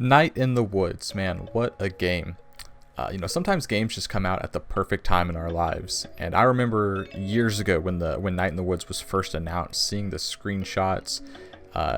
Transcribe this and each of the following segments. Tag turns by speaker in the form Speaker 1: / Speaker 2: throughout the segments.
Speaker 1: Night in the Woods, man, what a game. Sometimes games just come out at the perfect time in our lives. And I remember years ago when Night in the Woods was first announced, seeing the screenshots,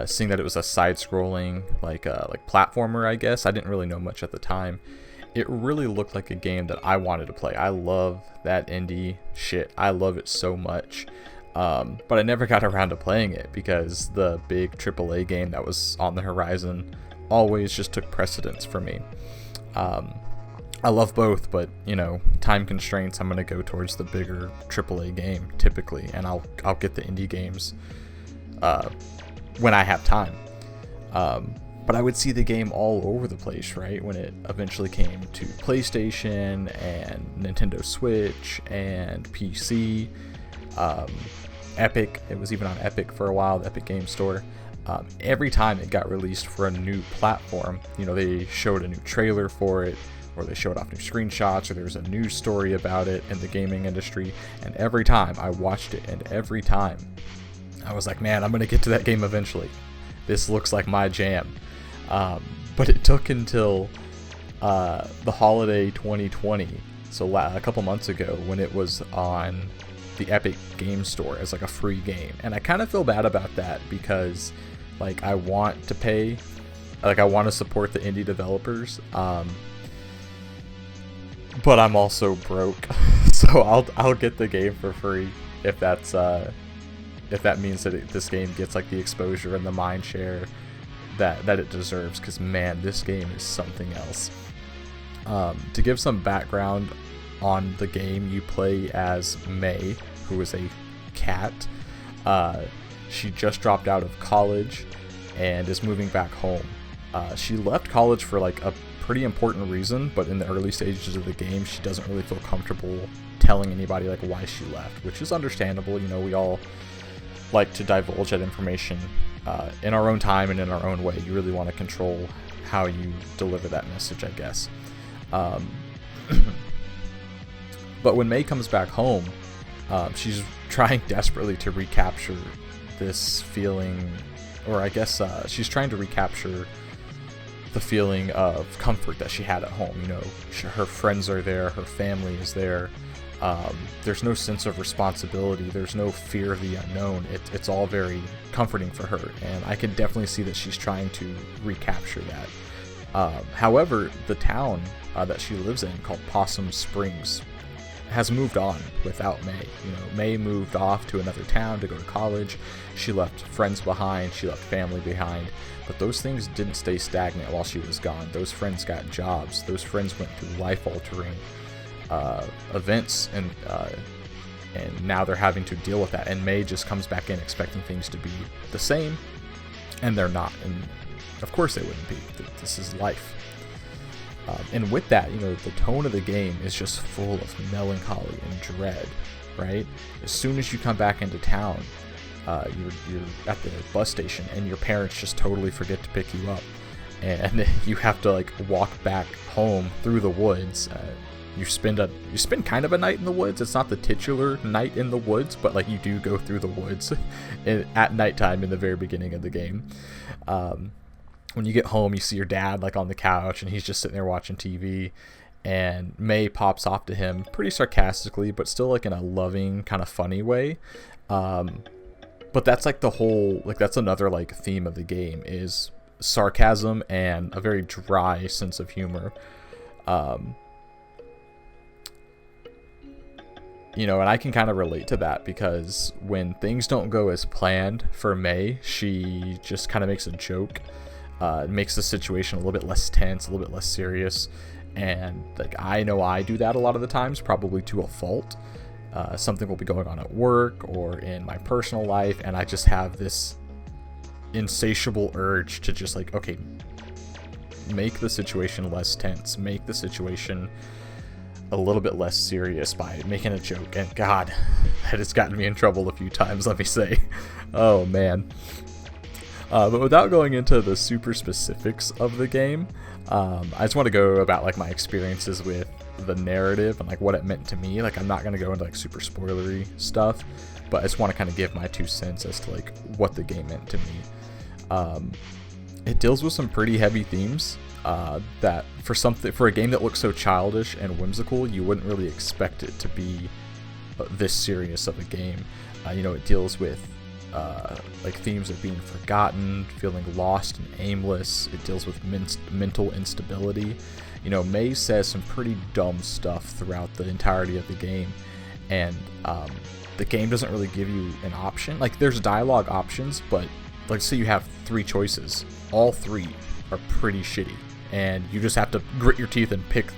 Speaker 1: seeing that it was a side-scrolling like platformer. I guess I didn't really know much at the time. It really looked like a game that I wanted to play. I love that indie shit. I love it so much. But I never got around to playing it because the big AAA game that was on the horizon always just took precedence for me. I love both, but time constraints. I'm gonna go towards the bigger AAA game typically, and I'll get the indie games when I have time. But I would see the game all over the place, right? When it eventually came to PlayStation and Nintendo Switch and PC, Epic. It was even on Epic for a while, the Epic Game Store. Every time it got released for a new platform, they showed a new trailer for it, or they showed off new screenshots, or there was a news story about it in the gaming industry. And every time I watched it, and every time I was like, man, I'm going to get to that game eventually. This looks like my jam. But it took until the holiday 2020, so a couple months ago, when it was on the Epic Game Store as like a free game. And I kind of feel bad about that because I want to pay, I want to support the indie developers, but I'm also broke. So I'll get the game for free if that means that this game gets the exposure and the mind share that it deserves, because man, this game is something else. To give some background on the game, you play as May, who is a cat. She just dropped out of college and is moving back home. She left college for a pretty important reason, but in the early stages of the game, she doesn't really feel comfortable telling anybody why she left, which is understandable. We all like to divulge that information in our own time and in our own way. You really want to control how you deliver that message, I guess. But when May comes back home, she's trying desperately to recapture this feeling, or I guess she's trying to recapture the feeling of comfort that she had at home. Her friends are there, her family is there. There's no sense of responsibility. There's no fear of the unknown. It's all very comforting for her, and I can definitely see that she's trying to recapture that. However, the town that she lives in, called Possum Springs, has moved on without May. May moved off to another town to go to college. She left friends behind. She left family behind. But those things didn't stay stagnant while she was gone. Those friends got jobs. Those friends went through life-altering events, and now they're having to deal with that. And May just comes back in expecting things to be the same, and they're not. And of course they wouldn't be. This is life. And with that, the tone of the game is just full of melancholy and dread, right? As soon as you come back into town, you're at the bus station, and your parents just totally forget to pick you up, and you have to walk back home through the woods. You spend kind of a night in the woods. It's not the titular night in the woods, but you do go through the woods at nighttime in the very beginning of the game. When you get home, you see your dad on the couch, and he's just sitting there watching TV, and May pops off to him pretty sarcastically, but still in a loving, kind of funny way. But that's the whole, that's another theme of the game, is sarcasm and a very dry sense of humor. And I can kind of relate to that, because when things don't go as planned for May, she just kind of makes a joke. It makes the situation a little bit less tense, a little bit less serious. And I know I do that a lot of the times, probably to a fault. Something will be going on at work or in my personal life, and I just have this insatiable urge to just okay, make the situation less tense, make the situation a little bit less serious by making a joke. And God, that has gotten me in trouble a few times, let me say. Oh man. But without going into the super specifics of the game, I just want to go about my experiences with the narrative and what it meant to me. I'm not going to go into super spoilery stuff, but I just want to kind of give my 2 cents as to what the game meant to me. It deals with some pretty heavy themes. that for a game that looks so childish and whimsical, you wouldn't really expect it to be this serious of a game. It deals with like themes of being forgotten, feeling lost and aimless. It deals with mental instability. Mei says some pretty dumb stuff throughout the entirety of the game, and the game doesn't really give you an option. Like, there's dialogue options, but like, say you have 3 choices, all 3 are pretty shitty, and you just have to grit your teeth and pick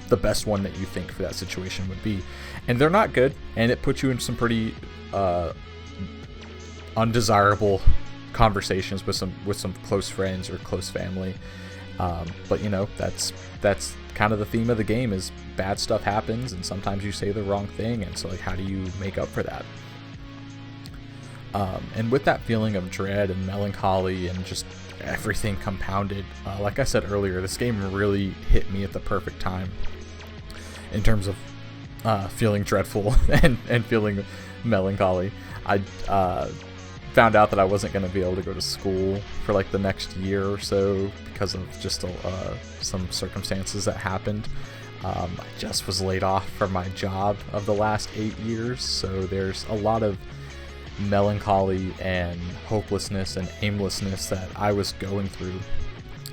Speaker 1: the best one that you think for that situation would be. And they're not good, and it puts you in some pretty undesirable conversations with some close friends or close family. But that's kind of the theme of the game, is bad stuff happens, and sometimes you say the wrong thing, and so like, how do you make up for that? And with that feeling of dread and melancholy and just everything compounded, like I said earlier, this game really hit me at the perfect time in terms of feeling dreadful and feeling melancholy. I found out that I wasn't going to be able to go to school for like the next year or so because of just some circumstances that happened. I just was laid off from my job of the last 8 years, so there's a lot of melancholy and hopelessness and aimlessness that I was going through,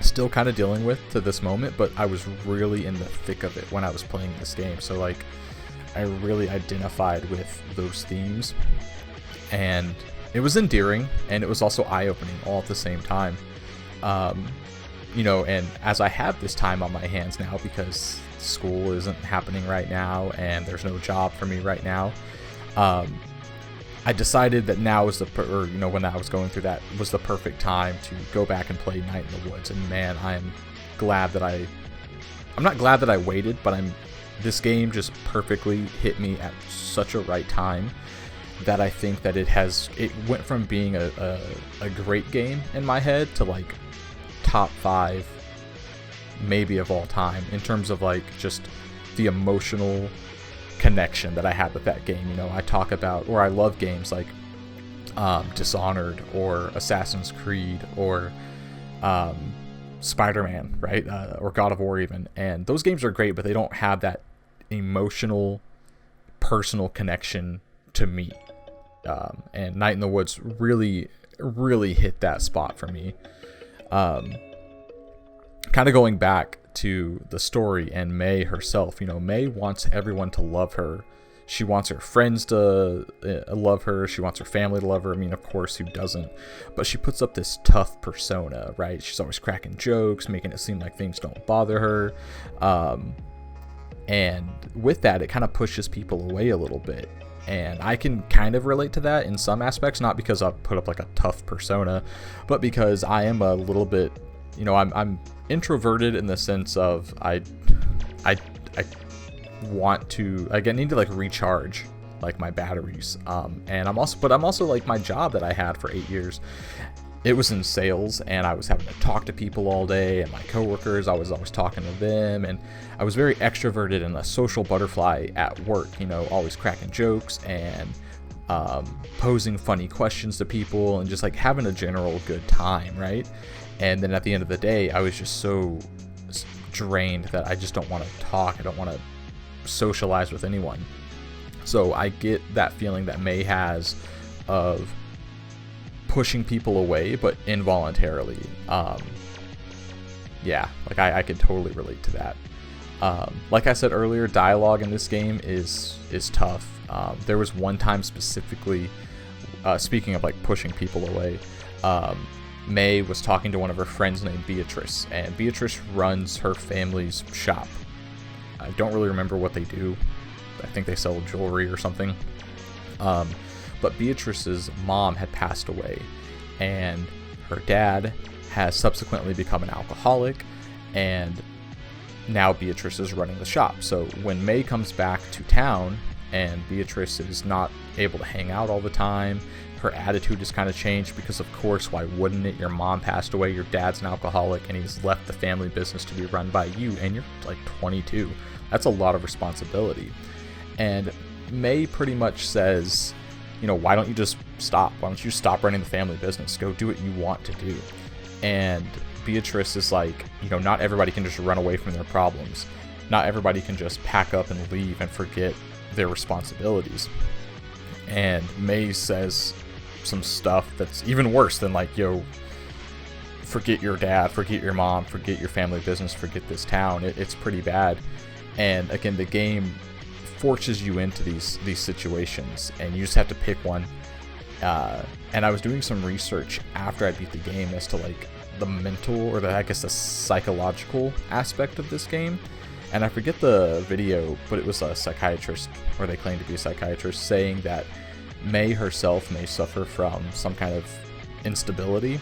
Speaker 1: still kind of dealing with to this moment, but I was really in the thick of it when I was playing this game. So like, I really identified with those themes, and it was endearing, and it was also eye-opening all at the same time. And as I have this time on my hands now, because school isn't happening right now and there's no job for me right now, I decided that now is when I was going through that, was the perfect time to go back and play Night in the Woods. And man, I'm not glad that I waited, but this game just perfectly hit me at such a right time that I think that it went from being a great game in my head to like top 5 maybe of all time in terms of like just the emotional connection that I had with that game. I talk about, or I love games like Dishonored or Assassin's Creed or Spider-Man, right? Or God of War even. And those games are great, but they don't have that emotional, personal connection to me. And Night in the Woods really, really hit that spot for me. Kind of going back to the story and Mei herself, Mei wants everyone to love her. She wants her friends to love her. She wants her family to love her. I mean, of course, who doesn't? But she puts up this tough persona, right? She's always cracking jokes, making it seem like things don't bother her. And with that, it kind of pushes people away a little bit. And I can kind of relate to that in some aspects, not because I put up like a tough persona, but because I am a little bit, I'm introverted in the sense of I want to, I need to like recharge like my batteries. And I'm also like, my job that I had for 8 years, it was in sales, and I was having to talk to people all day, and my coworkers, I was always talking to them, and I was very extroverted and a social butterfly at work, always cracking jokes and posing funny questions to people and just like having a general good time, right? And then at the end of the day, I was just so drained that I just don't want to talk. I don't want to socialize with anyone. So I get that feeling that Mei has of pushing people away, but involuntarily. I could totally relate to that. Like I said earlier, dialogue in this game is tough. There was one time specifically, speaking of like pushing people away, Mei was talking to one of her friends named Beatrice, and Beatrice runs her family's shop. I don't really remember what they do. I think they sell jewelry or something. But Beatrice's mom had passed away, and her dad has subsequently become an alcoholic, and now Beatrice is running the shop. So when Mei comes back to town and Beatrice is not able to hang out all the time, her attitude has kind of changed because, of course, why wouldn't it? Your mom passed away, your dad's an alcoholic, and he's left the family business to be run by you, and you're like 22. That's a lot of responsibility. And Mei pretty much says, why don't you just stop? Why don't you stop running the family business? Go do what you want to do. And Beatrice is like, not everybody can just run away from their problems. Not everybody can just pack up and leave and forget their responsibilities. And May says some stuff that's even worse than like, forget your dad, forget your mom, forget your family business, forget this town. It's pretty bad. And again, the game forces you into these situations, and you just have to pick one. And I was doing some research after I beat the game as to like the mental, or the psychological aspect of this game. And I forget the video, but it was a psychiatrist, or they claim to be a psychiatrist, saying that May herself may suffer from some kind of instability,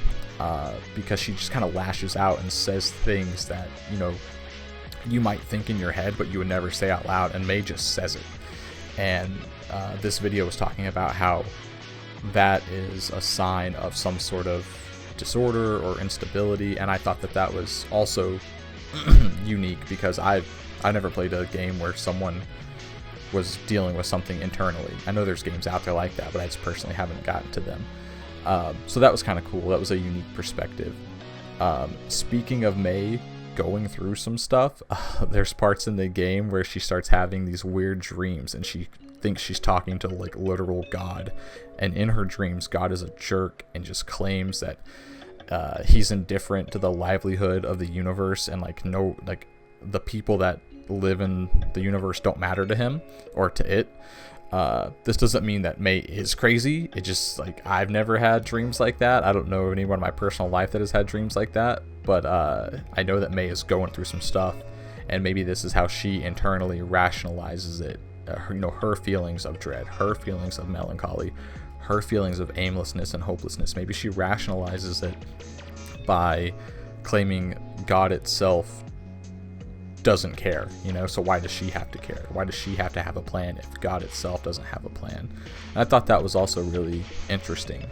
Speaker 1: because she just kind of lashes out and says things that, you might think in your head, but you would never say out loud, and May just says it. And this video was talking about how that is a sign of some sort of disorder or instability, and I thought that was also unique, because I never played a game where someone was dealing with something internally. I know there's games out there like that, but I just personally haven't gotten to them. So that was kind of cool. That was a unique perspective. Speaking of May going through some stuff, there's parts in the game where she starts having these weird dreams, and she thinks she's talking to like literal God, and in her dreams God is a jerk and just claims that he's indifferent to the livelihood of the universe, and like the people that live in the universe don't matter to him or to it. This doesn't mean that May is crazy. It just, like, I've never had dreams like that. I don't know of anyone in my personal life that has had dreams like that, but I know that May is going through some stuff, and maybe this is how she internally rationalizes it. Her feelings of dread, her feelings of melancholy, her feelings of aimlessness and hopelessness. Maybe she rationalizes it by claiming God itself doesn't care, so why does she have to care? Why does she have to have a plan if God itself doesn't have a plan? And I thought that was also really interesting.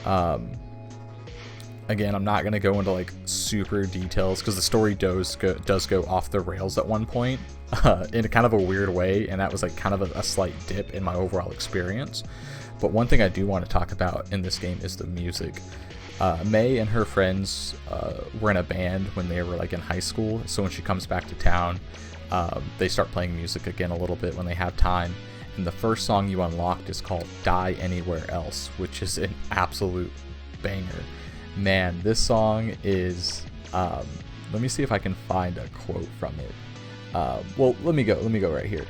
Speaker 1: Again, I'm not going to go into like super details, because the story does go off the rails at one point in a kind of a weird way, and that was like kind of a slight dip in my overall experience. But one thing I do want to talk about in this game is the music. May and her friends were in a band when they were like in high school, so when she comes back to town, they start playing music again a little bit when they have time. And the first song you unlocked is called Die Anywhere Else, which is an absolute banger. Man, this song is let me see if I can find a quote from it. Well, let me go right here.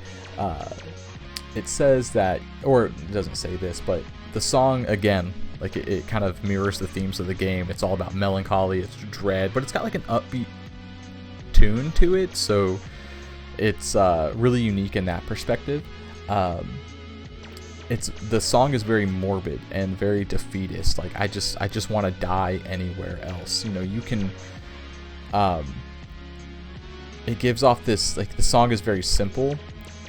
Speaker 1: It says that, or it doesn't say this, but the song, again, like it kind of mirrors the themes of the game. It's all about melancholy, it's dread, but it's got like an upbeat tune to it, so it's really unique in that perspective. The song is very morbid and very defeatist. Like I just want to die anywhere else. You can. It gives off this, like, the song is very simple,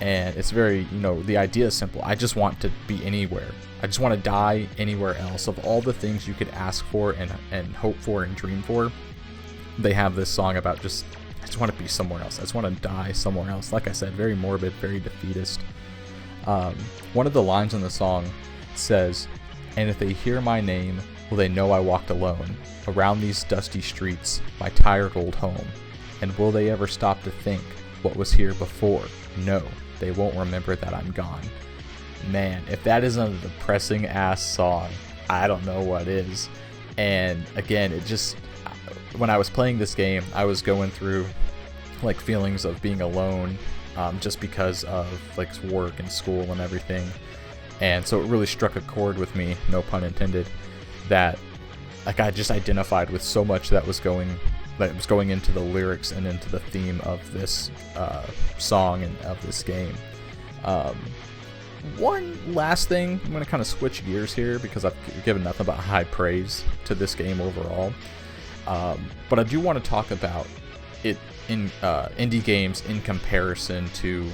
Speaker 1: and it's very, the idea is simple. I just want to be anywhere. I just want to die anywhere else. Of all the things you could ask for and hope for and dream for, they have this song about I just want to be somewhere else. I just want to die somewhere else. Like I said, very morbid, very defeatist. One of the lines in the song says, "And if they hear my name, will they know I walked alone around these dusty streets, my tired old home? And will they ever stop to think what was here before? No, they won't remember that I'm gone." Man, if that isn't a depressing ass song, I don't know what is. And again, it just, when I was playing this game, I was going through like feelings of being alone, just because of like work and school and everything. And so it really struck a chord with me, no pun intended, that like I just identified with so much that was going into the lyrics and into the theme of this song and of this game. One last thing, I'm going to kind of switch gears here, because I've given nothing but high praise to this game overall. But I do want to talk about it in indie games in comparison to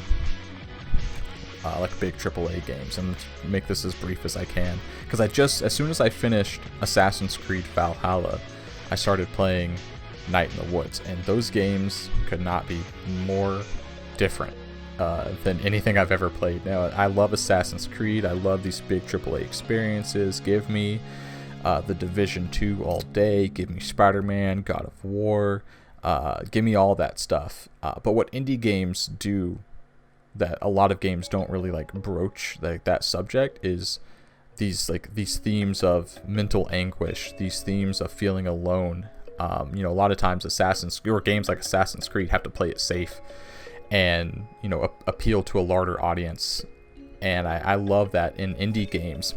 Speaker 1: like big AAA games, and make this as brief as I can, because as soon as I finished Assassin's Creed Valhalla, I started playing Night in the Woods, and those games could not be more different than anything I've ever played. Now, I love Assassin's Creed. I love these big AAA experiences give me. The Division 2 all day. Give me Spider-Man, God of War. Give me all that stuff. But what indie games do that a lot of games don't really like broach that subject is these themes of mental anguish, these themes of feeling alone. A lot of times games like Assassin's Creed have to play it safe and appeal to a larger audience. And I love that in indie games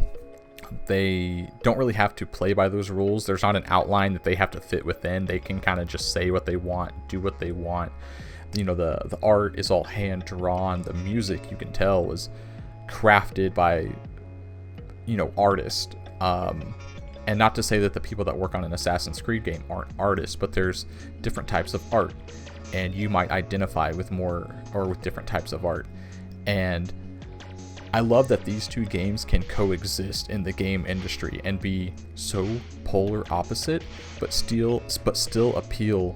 Speaker 1: they don't really have to play by those rules. There's not an outline that they have to fit within. They can kind of just say what they want, do what they want. The art is all hand drawn. The music, you can tell, was crafted by artists. And not to say that the people that work on an Assassin's Creed game aren't artists, but there's different types of art, and you might identify with more or with different types of art. And I love that these two games can coexist in the game industry and be so polar opposite, but still appeal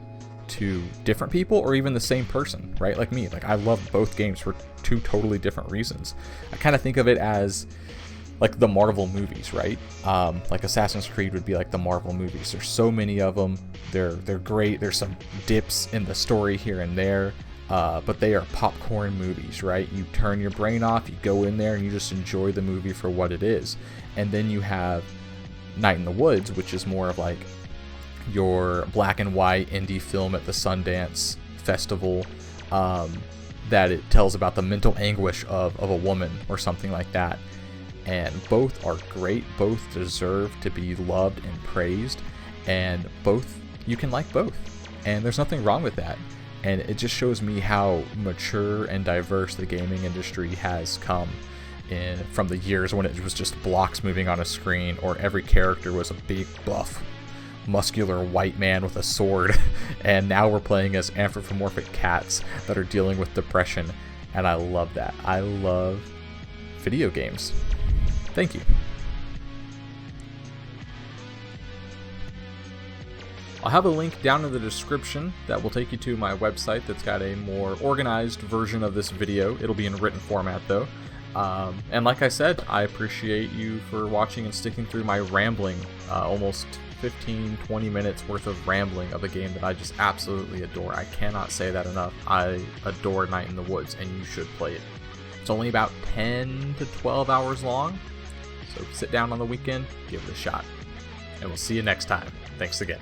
Speaker 1: to different people or even the same person, right? Like me, I love both games for two totally different reasons. I kind of think of it as like the Marvel movies, right? Like Assassin's Creed would be like the Marvel movies. There's so many of them. They're great. There's some dips in the story here and there. But they are popcorn movies, right? You turn your brain off, you go in there, and you just enjoy the movie for what it is. And then you have Night in the Woods, which is more of like your black and white indie film at the Sundance Festival, that it tells about the mental anguish of a woman or something like that. And both are great, both deserve to be loved and praised, and both, you can like both. And there's nothing wrong with that. And it just shows me how mature and diverse the gaming industry has come from the years when it was just blocks moving on a screen, or every character was a big, buff, muscular white man with a sword. And now we're playing as anthropomorphic cats that are dealing with depression. And I love that. I love video games. Thank you. I'll have a link down in the description that will take you to my website that's got a more organized version of this video. It'll be in written format though. And like I said, I appreciate you for watching and sticking through my rambling, almost 15-20 minutes worth of rambling of a game that I just absolutely adore. I cannot say that enough. I adore Night in the Woods, and you should play it. It's only about 10 to 12 hours long, so sit down on the weekend, give it a shot. And we'll see you next time. Thanks again.